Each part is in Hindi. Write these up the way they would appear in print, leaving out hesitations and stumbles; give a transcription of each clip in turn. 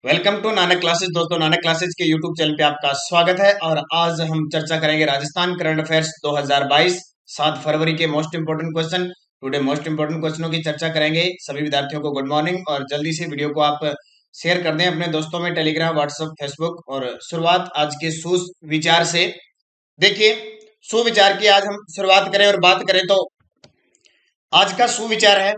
Welcome to Nanak classes. दोस्तों, नानक क्लासेस के यूट्यूब चैनल पे आपका स्वागत है और आज हम चर्चा करेंगे राजस्थान करंट अफेयर्स 2022 7 फरवरी के most important question. Today most important क्वेश्चनों की चर्चा करेंगे। सभी विद्यार्थियों को गुड मॉर्निंग और जल्दी से वीडियो को आप शेयर कर दें अपने दोस्तों में, टेलीग्राम, व्हाट्सएप, फेसबुक। और शुरुआत आज के सुविचार से। देखिए, सुविचार की आज हम शुरुआत करें और बात करें तो आज का सुविचार है,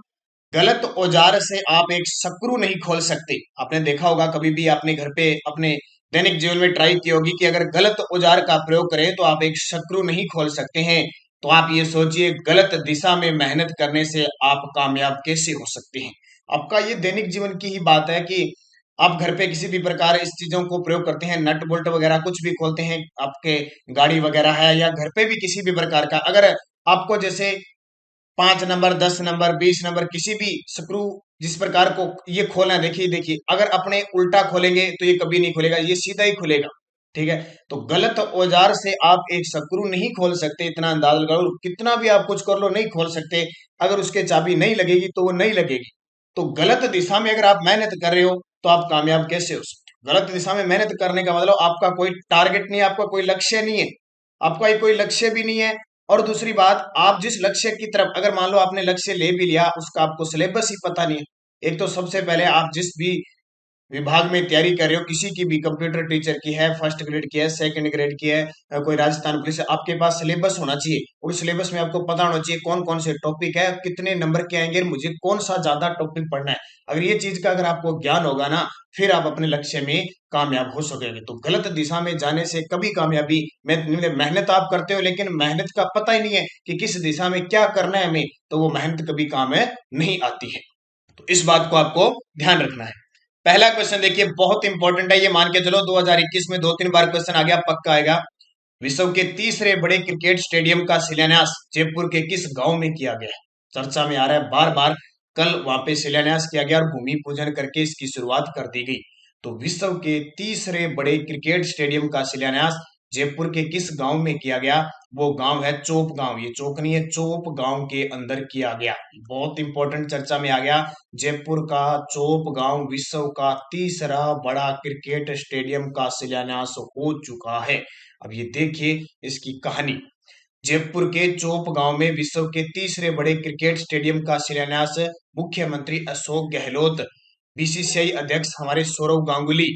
गलत औजार से आप एक स्क्रू नहीं खोल सकते। आपने देखा होगा, कभी भी आपने घर पे अपने दैनिक जीवन में ट्राई की होगी कि अगर गलत औजार का प्रयोग करें तो आप एक स्क्रू नहीं खोल सकते हैं। तो आप ये सोचिए, गलत दिशा में मेहनत करने से आप कामयाब कैसे हो सकते हैं। आपका ये दैनिक जीवन की ही बात है कि आप घर पे किसी भी प्रकार इस चीजों को प्रयोग करते हैं, नट बोल्ट वगैरह कुछ भी खोलते हैं, आपके गाड़ी वगैरह है या घर पे भी किसी भी प्रकार का, अगर आपको जैसे 5 नंबर, 10 नंबर, 20 नंबर किसी भी स्क्रू जिस प्रकार को ये खोलना है, देखिए देखिए, अगर अपने उल्टा खोलेंगे तो ये कभी नहीं खुलेगा, ये सीधा ही खुलेगा। ठीक है, तो गलत औजार से आप एक स्क्रू नहीं खोल सकते, इतना अंदाज लगाओ। कितना भी आप कुछ कर लो, नहीं खोल सकते। अगर उसके चाबी नहीं लगेगी तो वो नहीं लगेगी। तो गलत दिशा में अगर आप मेहनत कर रहे हो तो आप कामयाब कैसे हो सकते हो। गलत दिशा में मेहनत करने का मतलब आपका कोई टारगेट नहीं है, आपका कोई लक्ष्य नहीं है, आपका ये कोई लक्ष्य भी नहीं है। और दूसरी बात, आप जिस लक्ष्य की तरफ, अगर मान लो आपने लक्ष्य ले भी लिया, उसका आपको सिलेबस ही पता नहीं है। एक तो सबसे पहले आप जिस भी विभाग में तैयारी कर रहे हो, किसी की भी, कंप्यूटर टीचर की है, फर्स्ट ग्रेड की है, सेकंड ग्रेड की है, कोई राजस्थान पुलिस है, आपके पास सिलेबस होना चाहिए। और सिलेबस में आपको पता होना चाहिए कौन कौन से टॉपिक है, कितने नंबर के आएंगे, मुझे कौन सा ज्यादा टॉपिक पढ़ना है। अगर ये चीज का अगर आपको ज्ञान होगा ना, फिर आप अपने लक्ष्य में कामयाब हो सकोगे। तो गलत दिशा में जाने से कभी कामयाबी में, मेहनत आप करते हो लेकिन मेहनत का पता ही नहीं है कि किस दिशा में क्या करना है हमें, तो वो मेहनत कभी काम में नहीं आती है। तो इस बात को आपको ध्यान रखना है। पहला क्वेश्चन देखिए, बहुत इंपॉर्टेंट है, ये मान के चलो 2021 में 2-3 बार क्वेश्चन आ गया, पक्का आएगा। विश्व के तीसरे बड़े क्रिकेट स्टेडियम का शिलान्यास जयपुर के किस गांव में किया गया है। चर्चा में आ रहा है बार बार। कल वहां पे शिलान्यास किया गया और भूमि पूजन करके इसकी शुरुआत कर दी गई। तो विश्व के तीसरे बड़े क्रिकेट स्टेडियम का शिलान्यास जयपुर के किस गांव में किया गया। वो गांव है चोप गांव। ये चौक नहीं है, चोप गांव के अंदर किया गया। बहुत इंपॉर्टेंट चर्चा में आ गया। जयपुर का चोप गांव विश्व का तीसरा बड़ा क्रिकेट स्टेडियम का शिलान्यास हो चुका है। अब ये देखिए इसकी कहानी। जयपुर के चोप गांव में विश्व के तीसरे बड़े क्रिकेट स्टेडियम का शिलान्यास मुख्यमंत्री अशोक गहलोत, बीसीसीआई अध्यक्ष हमारे सौरव गांगुली,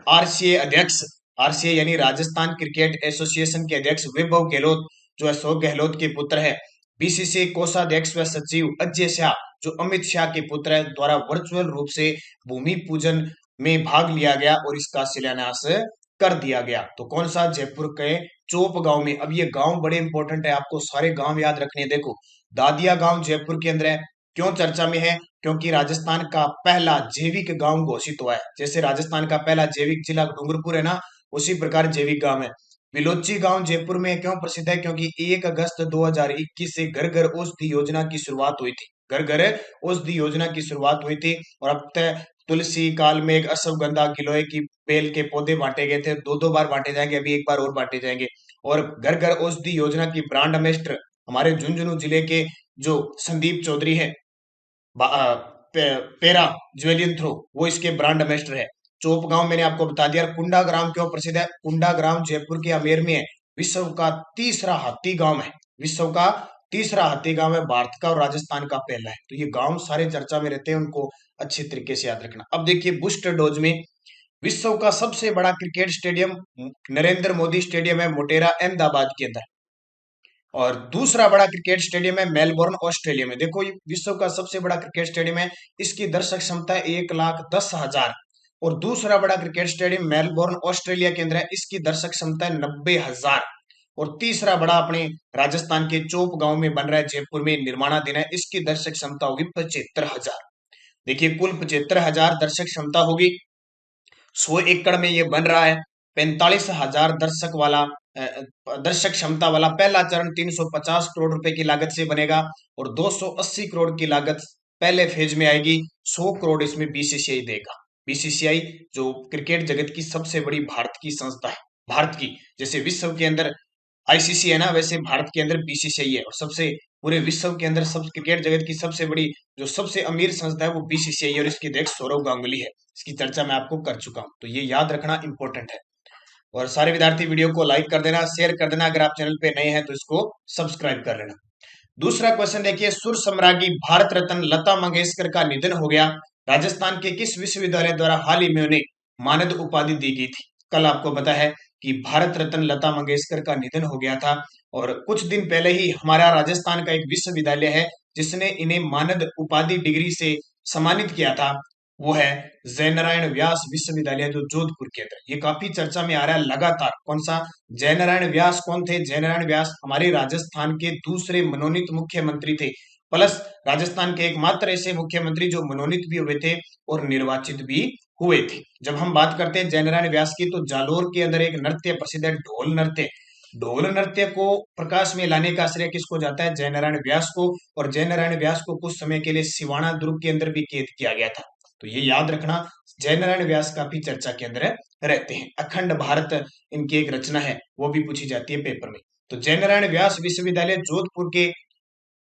आरसीए अध्यक्ष, आरसीए यानी राजस्थान क्रिकेट एसोसिएशन के अध्यक्ष वैभव गहलोत, जो अशोक गहलोत के पुत्र है, बीसीसीआई कोषाध्यक्ष व सचिव अजय शाह, जो अमित शाह के पुत्र है, द्वारा वर्चुअल रूप से भूमि पूजन में भाग लिया गया और इसका शिलान्यास कर दिया गया। तो कौन सा, जयपुर के चोप गांव में। अब ये गांव बड़े इंपॉर्टेंट है, आपको सारे गांव याद रखने हैं। देखो, दादिया गांव जयपुर के अंदर है। क्यों चर्चा में है? क्योंकि राजस्थान का पहला जैविक गांव घोषित हुआ है। जैसे राजस्थान का पहला जैविक जिला डूंगरपुर है ना, उसी प्रकार जैविक गांव है। बिलोची गांव जयपुर में क्यों प्रसिद्ध है? क्योंकि 1 अगस्त 2021 से घर घर औषधि योजना की शुरुआत हुई थी। घर घर औषधि योजना की शुरुआत हुई थी और अब तक तुलसी, कालमेघ, अश्वगंधा, गिलोय की बेल के पौधे बांटे गए थे। 2-2 बार बांटे जाएंगे, अभी एक बार और बांटे जाएंगे। और घर घर औषधि योजना की ब्रांड एम्बेसडर हमारे झुंझुनू जिले के जो संदीप चौधरी है, पेरा ज्वेलियन थ्रो, वो इसके ब्रांड एम्बेसडर है। चोप गांव मैंने आपको बता दिया। कुंडा ग्राम क्यों प्रसिद्ध है? कुंडा ग्राम जयपुर के अमेर में है। विश्व का तीसरा हाथी गांव है। विश्व का तीसरा हाथी गांव है, भारत का और राजस्थान का पहला है। तो ये गांव सारे चर्चा में रहते हैं, उनको अच्छे तरीके से याद रखना। अब देखिए, बूस्टर डोज में विश्व का सबसे बड़ा cricket stadium Narendra Modi stadium है, मोटेरा अहमदाबाद के अंदर। और दूसरा बड़ा क्रिकेट स्टेडियम है मेलबोर्न ऑस्ट्रेलिया में। देखो, ये विश्व का सबसे बड़ा क्रिकेट स्टेडियम है, इसकी दर्शक क्षमता है 1,10,000। और दूसरा बड़ा क्रिकेट स्टेडियम मेलबोर्न ऑस्ट्रेलिया के अंदर है, इसकी दर्शक क्षमता है 90,000। और तीसरा बड़ा अपने राजस्थान के चोप गांव में बन रहा है, जयपुर में निर्माणाधीन है, इसकी दर्शक क्षमता होगी 75,000। देखिए, कुल 75,000 दर्शक क्षमता होगी। 100 एकड़ में ये बन रहा है। 45,000 दर्शक वाला दर्शक क्षमता वाला पहला चरण 350 करोड़ रुपए की लागत से बनेगा और 280 करोड़ की लागत पहले फेज में आएगी। 100 करोड़ इसमें बीसीसीआई देगा। बीसीसीआई जो क्रिकेट जगत की सबसे बड़ी भारत की संस्था है। भारत की, जैसे विश्व के अंदर आईसीसी है ना, वैसे भारत के अंदर बीसीसीआई है और सबसे पूरे विश्व के अंदर सब क्रिकेट जगत की सबसे बड़ी जो सबसे अमीर संस्था है वो बीसीसीआई और इसके अध्यक्ष सौरव गांगुली है। इसकी चर्चा मैं आपको कर चुका हूं, तो ये याद रखना इंपॉर्टेंट है। और सारे विद्यार्थी वीडियो को लाइक कर देना, शेयर कर देना, अगर आप चैनल पे नए हैं तो इसको सब्सक्राइब कर लेना। दूसरा क्वेश्चन देखिए, सुर सम्राज्ञी भारत रत्न लता मंगेशकर का निधन हो गया, राजस्थान के किस विश्वविद्यालय द्वारा हाल ही में उन्हें मानद उपाधि दी गई थी? कल आपको पता है कि भारत रत्न लता मंगेशकर का निधन हो गया था, और कुछ दिन पहले ही हमारा राजस्थान का एक विश्वविद्यालय है जिसने इन्हें मानद उपाधि डिग्री से सम्मानित किया था, वो है जयनारायण व्यास विश्वविद्यालय जो जोधपुर के अंदर। ये काफी चर्चा में आ रहा है लगातार। कौन सा? जयनारायण व्यास कौन थे? जयनारायण व्यास हमारे राजस्थान के दूसरे मनोनीत मुख्यमंत्री थे, प्लस राजस्थान के एकमात्र ऐसे मुख्यमंत्री जो मनोनीत भी हुए थे और निर्वाचित भी हुए थे। जब हम बात करते हैं जयनारायण व्यास की, तो जालोर के अंदर एक नृत्य प्रसिद्ध है, ढोल नृत्य। ढोल नृत्य को प्रकाश में लाने का श्रेय किसको जाता है? जयनारायण व्यास को। और जयनारायण व्यास को कुछ समय के लिए सिवाना दुर्ग के अंदर भी कैद किया गया था, तो ये याद रखना। जयनारायण व्यास काफी चर्चा के अंदर रहते हैं। अखंड भारत इनकी एक रचना है, वो भी पूछी जाती है पेपर में। तो जयनारायण व्यास विश्वविद्यालय जोधपुर के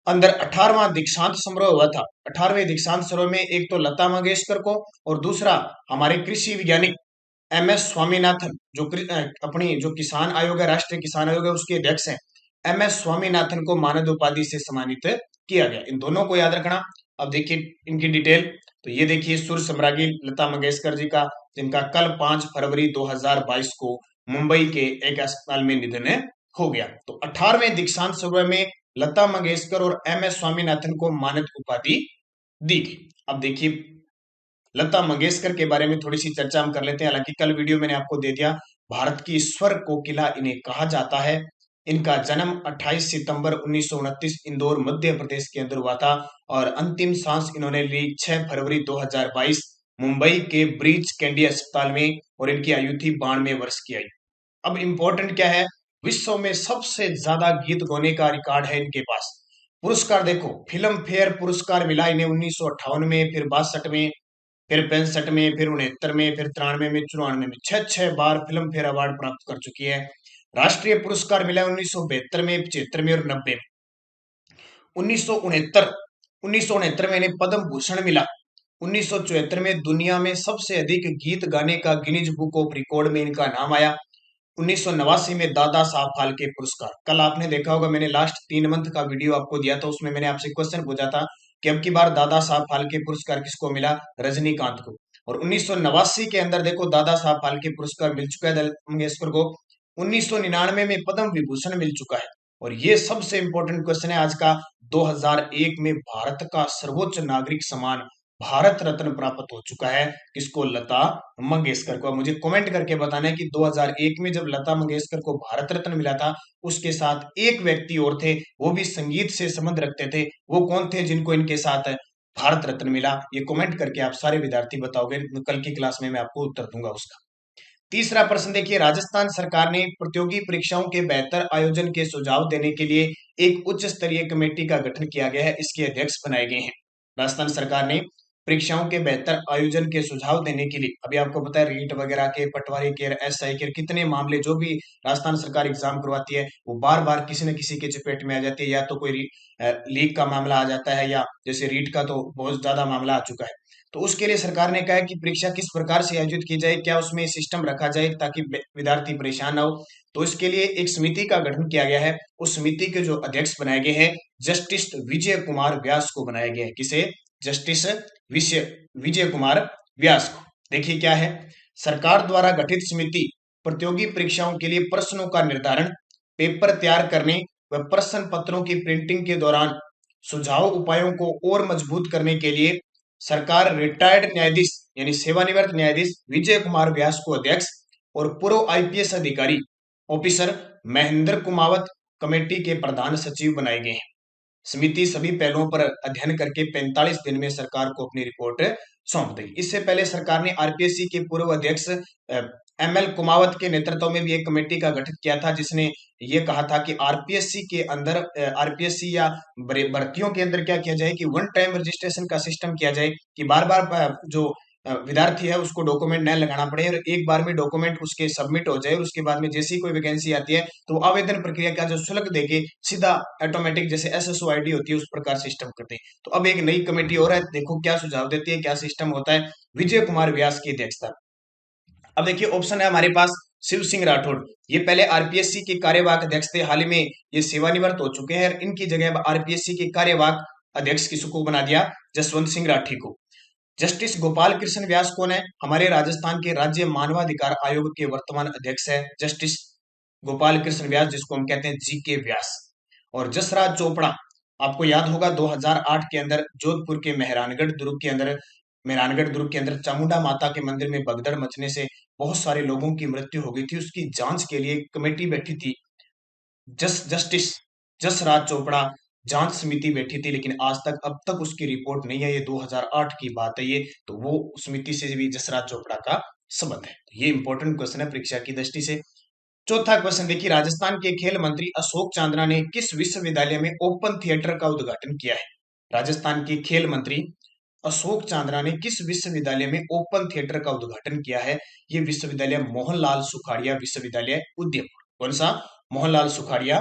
अंदर 18वां दीक्षांत समारोह हुआ था। 18वें दीक्षांत समारोह में एक तो लता मंगेशकर को और दूसरा हमारे कृषि वैज्ञानिक एमएस स्वामीनाथन, जो अपनी जो किसान आयोग है, राष्ट्रीय किसान आयोग है, उसके अध्यक्ष हैं, एमएस स्वामीनाथन को मानद उपाधि से सम्मानित किया गया। इन दोनों को याद रखना। अब देखिए इनकी डिटेल, तो ये देखिए सुर सम्राज्ञी लता मंगेशकर जी का, जिनका कल 5 फरवरी 2022 को मुंबई के एक अस्पताल में निधन हो गया। तो 18वें दीक्षांत समारोह में लता मंगेशकर और एमएस स्वामीनाथन को मानद उपाधि दी गई। अब देखिए लता मंगेशकर के बारे में थोड़ी सी चर्चा हम कर लेते हैं। हालांकि कल वीडियो मैंने आपको दे दिया, भारत की स्वर कोकिला इन्हें कहा जाता है। इनका जन्म 28 सितंबर 1929 इंदौर मध्य प्रदेश के अंदर हुआ था, और अंतिम सांस इन्होंने ली 6 फरवरी 2022 मुंबई के ब्रीच कैंडी अस्पताल में, और इनकी आयु थी 92 वर्ष की आयु। अब इंपॉर्टेंट क्या है, विश्व में सबसे ज्यादा गीत गाने का रिकॉर्ड है इनके पास। पुरस्कार देखो, फिल्म फेयर पुरस्कार मिला इन्हें 1958 में, फिर 62 में, फिर 65 में, फिर 69 में, फिर 93 में, 94 में, छह बार फिल्म फेयर अवार्ड प्राप्त कर चुकी है। राष्ट्रीय पुरस्कार मिला 1972 में, 75 में और 90 में। 1969 में इन्हें पद्म भूषण मिला। 1974 में दुनिया में सबसे अधिक गीत गाने का गिनीज बुक ऑफ रिकॉर्ड में इनका नाम आया। 1989 में दादा साहब फाल्के पुरस्कार। कल आपने देखा होगा, मैंने लास्ट 3 मंथ का वीडियो आपको दिया था, उसमें मैंने आपसे क्वेश्चन पूछा था कि अब की बार दादा साहब फाल्के पुरस्कार किसको मिला? रजनीकांत को। और 1989 के अंदर देखो दादा साहब फाल्के पुरस्कार मिल चुका है लता मंगेशकर को। 1999 में पद्म विभूषण मिल चुका है। और ये सबसे इंपॉर्टेंट क्वेश्चन है आज का, 2001 में भारत का सर्वोच्च नागरिक सम्मान भारत रत्न प्राप्त हो चुका है किसको? लता मंगेशकर को। मुझे कमेंट करके बताना है कि 2001 में जब लता मंगेशकर को भारत रत्न मिला था, उसके साथ एक व्यक्ति और थे, वो भी संगीत से संबंध रखते थे, वो कौन थे जिनको इनके साथ भारत रत्न मिला? ये कमेंट करके आप सारे विद्यार्थी बताओगे, कल की क्लास में मैं आपको उत्तर दूंगा उसका। तीसरा प्रश्न देखिए, राजस्थान सरकार ने प्रतियोगी परीक्षाओं के बेहतर आयोजन के सुझाव देने के लिए एक उच्च स्तरीय कमेटी का गठन किया गया है, इसके अध्यक्ष बनाए गए हैं। राजस्थान सरकार ने परीक्षाओं के बेहतर आयोजन के सुझाव देने के लिए, अभी आपको पता है रीट वगैरह के, पटवारी के, एसआई के, कितने मामले जो भी राजस्थान सरकार एग्जाम करवाती है वो बार बार किसी न किसी के चपेट में आ जाती है, या तो कोई लीक का मामला आ जाता है, या जैसे रीट का तो बहुत ज्यादा मामला आ चुका है। तो उसके लिए सरकार ने कहा है कि परीक्षा किस प्रकार से आयोजित की जाए, क्या उसमें सिस्टम रखा जाए ताकि विद्यार्थी परेशान ना हो। तो इसके लिए एक समिति का गठन किया गया है। उस समिति के जो अध्यक्ष बनाए गए हैं, जस्टिस विजय कुमार व्यास को बनाया गया है। किसे? जस्टिस विजय कुमार व्यास को। देखिए क्या है, सरकार द्वारा गठित समिति प्रतियोगी परीक्षाओं के लिए प्रश्नों का निर्धारण, पेपर तैयार करने व प्रश्न पत्रों की प्रिंटिंग के दौरान सुझाव उपायों को और मजबूत करने के लिए सरकार रिटायर्ड न्यायाधीश यानी सेवानिवृत्त न्यायाधीश विजय कुमार व्यास को अध्यक्ष और पूर्व आईपीएस अधिकारी ऑफिसर महेंद्र कुमावत कमेटी के प्रधान सचिव बनाए गए हैं। समिति सभी पहलुओं पर अध्ययन करके 45 दिन में सरकार को अपनी रिपोर्ट सौंप देगी। इससे पहले सरकार ने आरपीएससी के पूर्व अध्यक्ष एमएल कुमावत के नेतृत्व में भी एक कमेटी का गठन किया था, जिसने ये कहा था कि आरपीएससी के अंदर, आरपीएससी या भर्तियों के अंदर क्या किया जाए कि वन टाइम रजिस्ट्रेशन का सिस्टम किया जाए, कि बार बार जो विद्यार्थी है उसको डॉक्यूमेंट न लगाना पड़े और एक बार में डॉक्यूमेंट उसके सबमिट हो जाए और उसके बाद में जैसी कोई वैकेंसी आती है तो आवेदन प्रक्रिया का जो शुल्क देके सीधा ऑटोमेटिक जैसे एसएसओ आईडी होती है उस प्रकार सिस्टम करते हैं। तो अब एक नई कमेटी और है, देखो क्या सुझाव देती है, क्या सिस्टम होता है। विजय कुमार व्यास की अध्यक्षता। अब देखिए ऑप्शन है हमारे पास शिव सिंह राठौड़। ये पहले आरपीएससी के कार्यवाहक अध्यक्ष थे, हाल ही में ये सेवानिवृत्त हो चुके हैं। इनकी जगह आरपीएससी के कार्यवाहक अध्यक्ष किसको बना दिया, जसवंत सिंह राठी को। जस्टिस गोपाल कृष्ण व्यास कौन है, हमारे राजस्थान के राज्य मानवाधिकार आयोग के वर्तमान अध्यक्ष है जस्टिस गोपाल कृष्ण व्यास, जिसको हम कहते हैं जीके व्यास। और जसराज चोपड़ा, आपको याद होगा 2008 के अंदर जोधपुर के मेहरानगढ़ दुर्ग के अंदर चामुंडा माता के मंदिर में भगदड़ मचने से बहुत सारे लोगों की मृत्यु हो गई थी। उसकी जांच के लिए एक कमेटी बैठी थी, जस्टिस जसराज चोपड़ा जांच समिति बैठी थी, लेकिन आज तक अब तक उसकी रिपोर्ट नहीं है। ये 2008 की बात है ये, तो वो समिति से भी जसराज चोपड़ा का संबंध है। ये इंपॉर्टेंट क्वेश्चन है परीक्षा की दृष्टि से। चौथा क्वेश्चन देखिए, राजस्थान के खेल मंत्री अशोक चांदना ने किस विश्वविद्यालय में ओपन थिएटर का उद्घाटन किया है। राजस्थान के खेल मंत्री अशोक चांदना ने किस विश्वविद्यालय में ओपन थिएटर का उद्घाटन किया है। ये विश्वविद्यालय मोहनलाल सुखाड़िया विश्वविद्यालय उदयपुर। कौन सा, मोहनलाल सुखाड़िया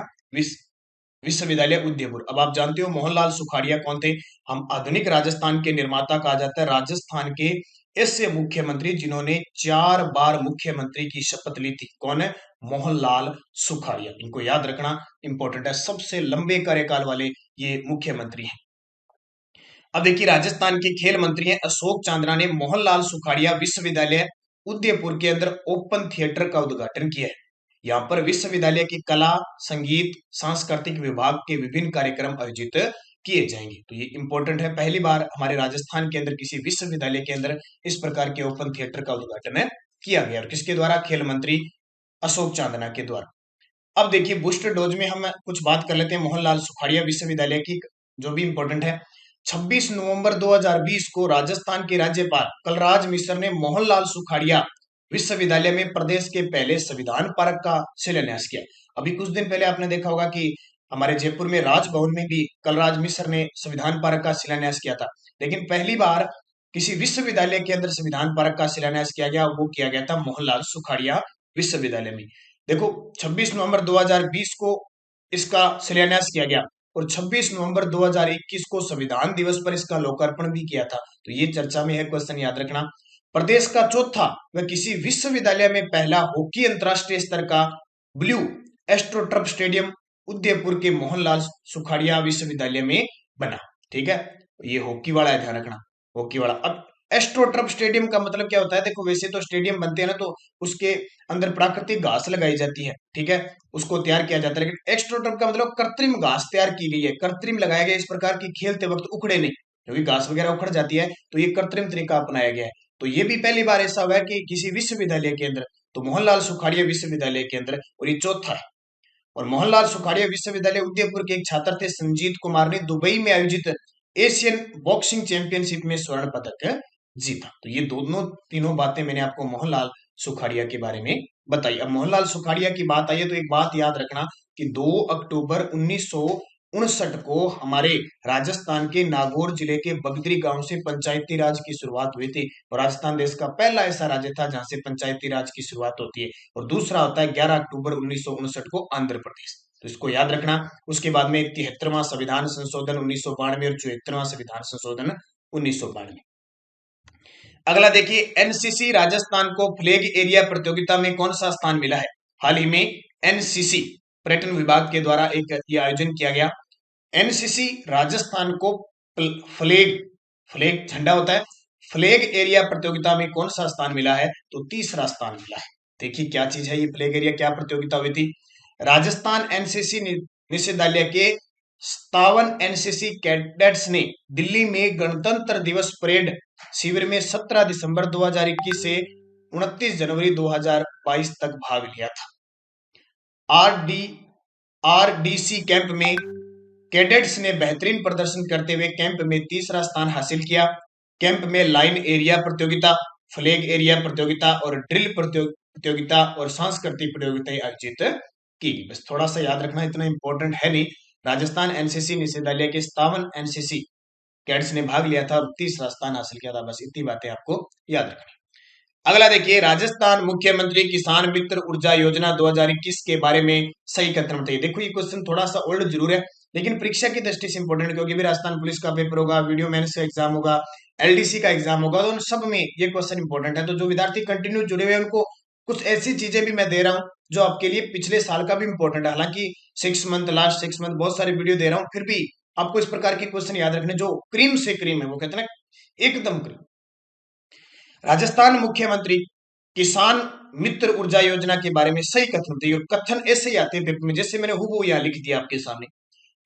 विश्वविद्यालय उदयपुर। अब आप जानते हो मोहनलाल सुखाड़िया कौन थे, हम आधुनिक राजस्थान के निर्माता कहा जाता है। राजस्थान के ऐसे मुख्यमंत्री जिन्होंने 4 बार मुख्यमंत्री की शपथ ली थी, कौन है, मोहनलाल सुखाड़िया। इनको याद रखना इंपॉर्टेंट है, सबसे लंबे कार्यकाल वाले ये मुख्यमंत्री हैं। अब देखिए राजस्थान के खेल मंत्री हैं अशोक चांदना ने मोहनलाल सुखाड़िया विश्वविद्यालय उदयपुर के अंदर ओपन थिएटर का उद्घाटन किया है। यहाँ पर विश्वविद्यालय की कला, संगीत, सांस्कृतिक विभाग के विभिन्न कार्यक्रम आयोजित किए जाएंगे। तो ये इंपॉर्टेंट है, पहली बार हमारे राजस्थान के अंदर किसी विश्वविद्यालय के अंदर इस प्रकार के ओपन थिएटर का उद्घाटन किया गया, और किसके द्वारा, खेल मंत्री अशोक चांदना के द्वारा। अब देखिए बूस्टर डोज में हम कुछ बात कर लेते हैं मोहनलाल सुखाड़िया विश्वविद्यालय की, जो भी इंपॉर्टेंट है। 26 नवंबर 2020 को राजस्थान के राज्यपाल कलराज मिश्र ने मोहनलाल सुखाड़िया विश्वविद्यालय में प्रदेश के पहले संविधान पार्क का शिलान्यास किया। अभी कुछ दिन पहले आपने देखा होगा कि हमारे जयपुर में राजभवन में भी कलराज मिश्र ने संविधान पार्क का शिलान्यास किया था, लेकिन पहली बार किसी विश्वविद्यालय के अंदर संविधान पार्क का शिलान्यास किया गया, वो किया गया था मोहनलाल सुखाड़िया विश्वविद्यालय में। देखो 26 नवंबर 2020 को इसका शिलान्यास किया गया और 26 नवंबर 2021 को संविधान दिवस पर इसका लोकार्पण भी किया था। तो ये चर्चा में है, क्वेश्चन याद रखना। प्रदेश का चौथा व किसी विश्वविद्यालय में पहला हॉकी अंतरराष्ट्रीय स्तर का ब्लू एस्ट्रोटर्फ स्टेडियम उदयपुर के मोहनलाल सुखाड़िया विश्वविद्यालय में बना। ठीक है, ये हॉकी वाला है, ध्यान रखना, हॉकी वाला। अब एस्ट्रोटर्फ स्टेडियम का मतलब क्या होता है, देखो वैसे तो स्टेडियम बनते हैं ना तो उसके अंदर प्राकृतिक घास लगाई जाती है, ठीक है, उसको तैयार किया जाता है, लेकिन एक्स्ट्रोटर्फ का मतलब कृत्रिम घास तैयार की गई है, कृत्रिम लगाया गया, इस प्रकार की खेलते वक्त उखड़े नहीं, क्योंकि घास वगैरह उखड़ जाती है, तो ये कृत्रिम तरीका अपनाया गया है। तो ये भी पहली बार ऐसा हुआ है कि किसी विश्वविद्यालय के अंदर, तो मोहनलाल सुखाड़िया विश्वविद्यालय के अंदर, और ये चौथा है। और मोहनलाल सुखाड़िया विश्वविद्यालय उदयपुर के एक छात्र थे संजीत कुमार ने दुबई में आयोजित एशियन बॉक्सिंग चैंपियनशिप में स्वर्ण पदक जीता। तो ये दोनों तीनों बातें मैंने आपको मोहनलाल सुखाड़िया के बारे में बताई। अब मोहनलाल सुखाड़िया की बात आई है तो एक बात याद रखना कि 2 अक्टूबर 1959 को हमारे राजस्थान के नागौर जिले के बगदरी गांव से पंचायती राज की शुरुआत हुई थी, और राजस्थान देश का पहला ऐसा राज्य था जहां से पंचायती राज की शुरुआत होती है। और दूसरा होता है 11 अक्टूबर 1959 को आंध्र प्रदेश। तो इसको याद रखना। उसके बाद में 73वां संविधान संशोधन 1992 और 74वां संविधान संशोधन 1992। अगला देखिए, एनसीसी राजस्थान को फ्लैग एरिया प्रतियोगिता में कौन सा स्थान मिला है। हाल ही में एनसीसी पर्यटन विभाग के द्वारा एक ये आयोजन किया गया। एनसीसी राजस्थान को फ्लैग फ्लैग झंडा होता है, फ्लैग एरिया प्रतियोगिता में कौन सा स्थान मिला है, तो तीसरा स्थान मिला है। देखिए क्या चीज है ये फ्लैग एरिया, क्या प्रतियोगिता हुई थी। राजस्थान एनसीसी निदेशालय के 57 एनसीसी कैडेट्स ने दिल्ली में गणतंत्र दिवस परेड शिविर में 17 दिसंबर 2021 से 29 जनवरी 2022 तक भाग लिया था। आरडीसी कैंप में कैडेट्स ने बेहतरीन प्रदर्शन करते हुए कैंप में तीसरा स्थान हासिल किया। कैंप में लाइन एरिया प्रतियोगिता, फ्लैग एरिया प्रतियोगिता और ड्रिल प्रतियोगिता और सांस्कृतिक प्रतियोगिताएं आयोजित की। बस थोड़ा सा याद रखना, इतना इंपॉर्टेंट है नहीं। राजस्थान एनसीसी निदेशालय के 57 एनसीसी कैडेट्स ने भाग लिया था और तीसरा स्थान हासिल किया था। बस इतनी बातें आपको याद रखनी। अगला देखिए, राजस्थान मुख्यमंत्री किसान मित्र ऊर्जा योजना 2021 के बारे में सही कथन बताइए। देखो ये क्वेश्चन थोड़ा सा ओल्ड जरूर है, लेकिन परीक्षा की दृष्टि से इंपॉर्टेंट, क्योंकि भी राजस्थान पुलिस का पेपर होगा, वीडियो मेंस का एग्जाम होगा, एलडीसी का एग्जाम होगा, तो उन सब में ये क्वेश्चन इंपॉर्टेंट है। तो जो विद्यार्थी कंटिन्यू जुड़े हुए हैं उनको कुछ ऐसी चीजें भी मैं दे रहा हूँ जो आपके लिए पिछले साल का भी इंपॉर्टेंट है। हालांकि 6 मंथ, लास्ट 6 मंथ बहुत सारे वीडियो दे रहा हूँ, फिर भी आपको इस प्रकार के क्वेश्चन याद रखने जो क्रीम से क्रीम है, वो कहते हैं ना एकदम क्रीम। राजस्थान मुख्यमंत्री किसान मित्र ऊर्जा योजना के बारे में सही कथन बताइए। और कथन ऐसे ही आते हैं पेपर में, जैसे मैंने हूबहू यहां लिख दिया आपके सामने।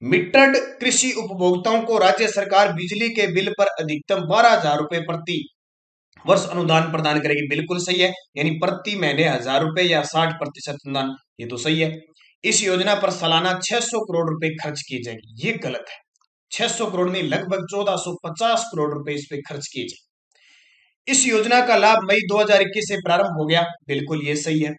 मीटर्ड कृषि उपभोक्ताओं को राज्य सरकार बिजली के बिल पर अधिकतम 12,000 रुपए प्रति वर्ष अनुदान प्रदान करेगी। बिल्कुल सही है, यानी प्रति महीने 1,000 रुपए या 60% अनुदान, ये तो सही है। इस योजना पर सालाना 600 करोड़ रुपए खर्च किए जाएंगे, ये गलत है। 600 करोड़ नहीं, लगभग 1450 करोड़ रुपए इस पे खर्च किए जाए। इस योजना का लाभ मई 2021 से प्रारंभ हो गया, बिल्कुल ये सही है।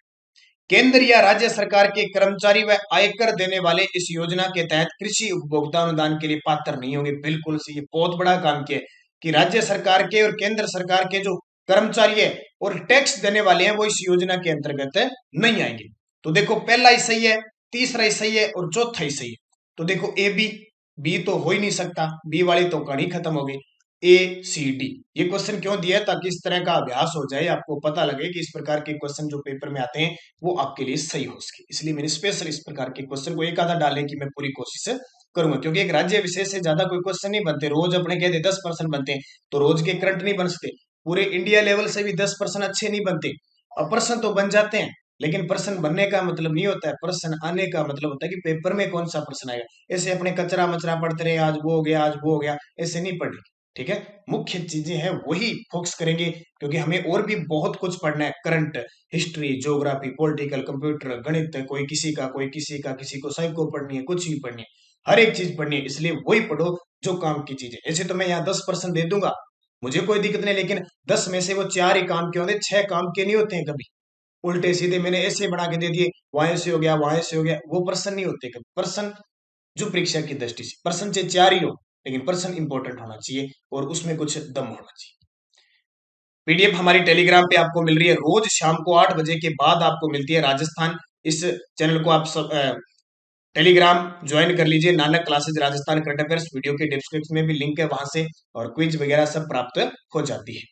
केंद्र या राज्य सरकार के कर्मचारी व आयकर देने वाले इस योजना के तहत कृषि उपभोक्ता अनुदान के लिए पात्र नहीं होंगे, बिल्कुल सही है। बहुत बड़ा काम किया है कि राज्य सरकार के और केंद्र सरकार के जो कर्मचारी है और टैक्स देने वाले हैं वो इस योजना के अंतर्गत नहीं आएंगे। तो देखो पहला ही सही है, तीसरा ही सही है और चौथा ही सही है। तो देखो ए बी तो हो ही नहीं सकता, बी वाली तो कहानी खत्म हो गई। ए सी डी, ये क्वेश्चन क्यों दिया है? ताकि इस तरह का अभ्यास हो जाए, आपको पता लगे कि इस प्रकार के क्वेश्चन जो पेपर में आते हैं वो आपके लिए सही हो सके। इसलिए मैंने स्पेशल इस प्रकार के क्वेश्चन को एक आधा डालने की मैं पूरी कोशिश करूंगा, क्योंकि एक राज्य विशेष से ज्यादा कोई क्वेश्चन नहीं बनते। रोज अपने कहते 10% बनते हैं, तो रोज के करंट नहीं बन सकते। पूरे इंडिया लेवल से भी 10% अच्छे नहीं बनते। और प्रश्न तो बन जाते हैं, लेकिन प्रश्न बनने का मतलब नहीं होता है, प्रश्न आने का मतलब होता है कि पेपर में कौन सा प्रश्न आएगा। ऐसे अपने कचरा मचरा पढ़ते रहे, आज वो हो गया, आज वो हो गया, ऐसे नहीं पढ़ेंगे। ठीक है, मुख्य चीजें हैं वही फोकस करेंगे, क्योंकि हमें और भी बहुत कुछ पढ़ना है। Current, history, geography, political, computer, गणित, कोई किसी का, कोई किसी का, किसी को साइको पढ़नी है, कुछ भी पढ़नी है, हर एक चीज पढ़नी है। इसलिए वही पढ़ो जो काम की चीज है। ऐसे तो मैं यहाँ 10% दे दूंगा, मुझे कोई दिक्कत नहीं, लेकिन 10 में से वो 4 ही काम के होते, 6 काम के नहीं होते हैं। कभी उल्टे सीधे मैंने ऐसे बना के दे दिए, वहां से हो गया, वहां से हो गया, वो प्रश्न नहीं होते। कभी प्रश्न जो परीक्षा की दृष्टि से प्रश्न से 4 ही हो, लेकिन प्रश्न इंपॉर्टेंट होना चाहिए और उसमें कुछ दम होना चाहिए। पीडीएफ हमारी टेलीग्राम पे आपको मिल रही है, रोज शाम को 8 बजे के बाद आपको मिलती है। राजस्थान, इस चैनल को आप सब टेलीग्राम ज्वाइन कर लीजिए, Nanak classes Rajasthan current affairs, video के डिस्क्रिप्शन में भी लिंक है, वहां से और क्विज वगैरह सब प्राप्त हो जाती है।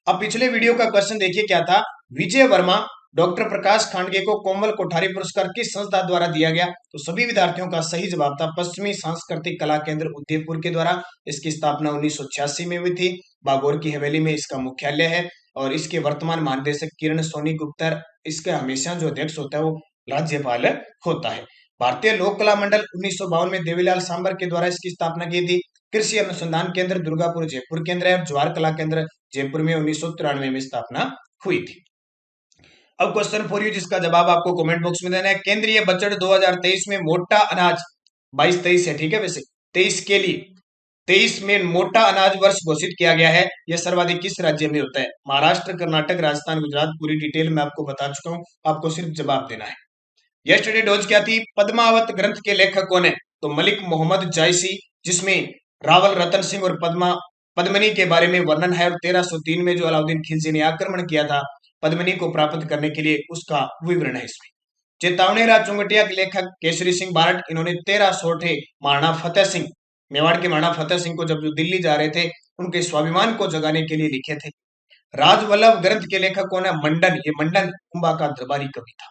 अब पिछले वीडियो का क्वेश्चन देखिए क्या था। विजय वर्मा डॉक्टर प्रकाश खांडगे को कोमल कोठारी पुरस्कार किस संस्था द्वारा दिया गया? तो सभी विद्यार्थियों का सही जवाब था पश्चिमी सांस्कृतिक कला केंद्र उदयपुर के द्वारा। इसकी स्थापना 1986 में हुई थी। बागोर की हवेली में इसका मुख्यालय है और इसके वर्तमान महानिदेशक किरण सोनी गुप्ता। इसका हमेशा जो अध्यक्ष होता है वो राज्यपाल होता है। भारतीय लोक कला मंडल 1952 में देवीलाल सांबर के द्वारा इसकी स्थापना की थी। कृषि अनुसंधान केंद्र दुर्गापुर जयपुर केंद्र है और ज्वार कला केंद्र जयपुर में 1993 में स्थापना हुई थी। अब क्वेश्चन फॉर यू, जिसका जवाब आपको कमेंट बॉक्स में देना है। केंद्रीय बजट 2023 में मोटा अनाज 22-23 है, ठीक है, वैसे 23 के लिए 23 में मोटा अनाज वर्ष घोषित किया गया है। यह सर्वाधिक किस राज्य में होता है? महाराष्ट्र, कर्नाटक, राजस्थान, गुजरात। पूरी डिटेल में आपको बता चुका हूं, आपको सिर्फ जवाब देना है। यस्टरडे डोज क्या थी? पद्मावत ग्रंथ के लेखक कौन है? तो मलिक मोहम्मद जायसी, जिसमें रावल रतन सिंह और पद्मनी के बारे में वर्णन है। और 1303 में जो अलाउद्दीन खिलजी ने आक्रमण किया था पद्मनी को प्राप्त करने के लिए, उसका विवरण है इसमें। चेतावनी राज चुंगटिया के लेखक केसरी सिंह बारट, इन्होंने 13 सोठे महाराणा फतेह सिंह, मेवाड़ के महाराणा फतेह सिंह को जब जो दिल्ली जा रहे थे उनके स्वाभिमान को जगाने के लिए लिखे थे। राजवल्लभ ग्रंथ के लेखक कौन है? मंडन, ये मंडन कुंभा का दरबारी कवि था।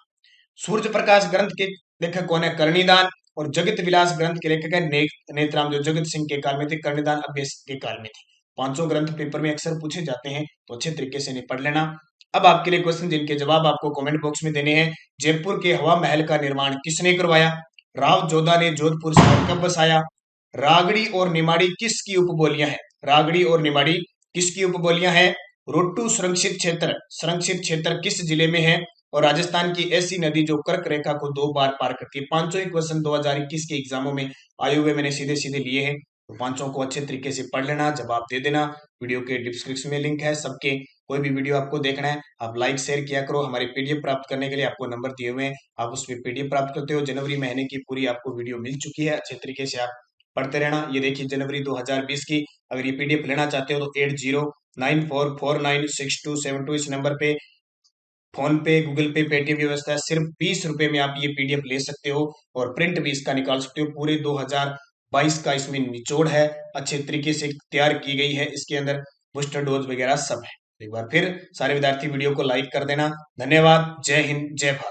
सूर्य प्रकाश ग्रंथ के लेखक कौन है? कर्णिदान। और जगत विलास ग्रंथ के लेखक है नेत्राम, जो जगत सिंह के काल में थे, कर्णिदान अभ्यस के काल में थे। पांचों ग्रंथ पेपर में अक्सर पूछे जाते हैं, तो अच्छे तरीके से नहीं पढ़ लेना। अब आपके लिए क्वेश्चन जिनके जवाब आपको कमेंट बॉक्स में देने हैं। जयपुर के हवा महल का निर्माण किसने करवाया? राव जोधा ने जोधपुर शहर कब बसाया? रागड़ी और निमाड़ी किसकी उपबोलियां हैं? रागड़ी और निमाड़ी किसकी उपबोलियां हैं? रोट्टू संरक्षित क्षेत्र किस जिले में है? और राजस्थान की ऐसी नदी जो कर्क रेखा को 2 बार पार करती है। पांचों ही क्वेश्चन 2021 के एग्जामों में आए हुए मैंने सीधे सीधे लिए हैं, तो पांचों को अच्छे तरीके से पढ़ लेना, जवाब दे देना। वीडियो के डिस्क्रिप्शन में लिंक है सबके। कोई भी वीडियो आपको देखना है आप लाइक शेयर किया करो। हमारे पीडीएफ प्राप्त करने के लिए आपको नंबर दिए हुए हैं, आप उसमें पीडीएफ प्राप्त करते हो। जनवरी महीने की पूरी आपको वीडियो मिल चुकी है, अच्छे तरीके से आप पढ़ते रहना। ये देखिए जनवरी 2020 की, अगर ये पीडीएफ लेना चाहते हो तो 8094496272 इस नंबर पे फोन पे, गूगल पे, पेटीएम की व्यवस्था है। सिर्फ 20 रुपए में आप ये पीडीएफ ले सकते हो और प्रिंट भी इसका निकाल सकते हो। पूरे 2022 का इसमें निचोड़ है, अच्छे तरीके से तैयार की गई है। इसके अंदर बूस्टर डोज वगैरह सब है। एक बार फिर सारे विद्यार्थी वीडियो को लाइक कर देना। धन्यवाद। जय हिंद, जय भारत।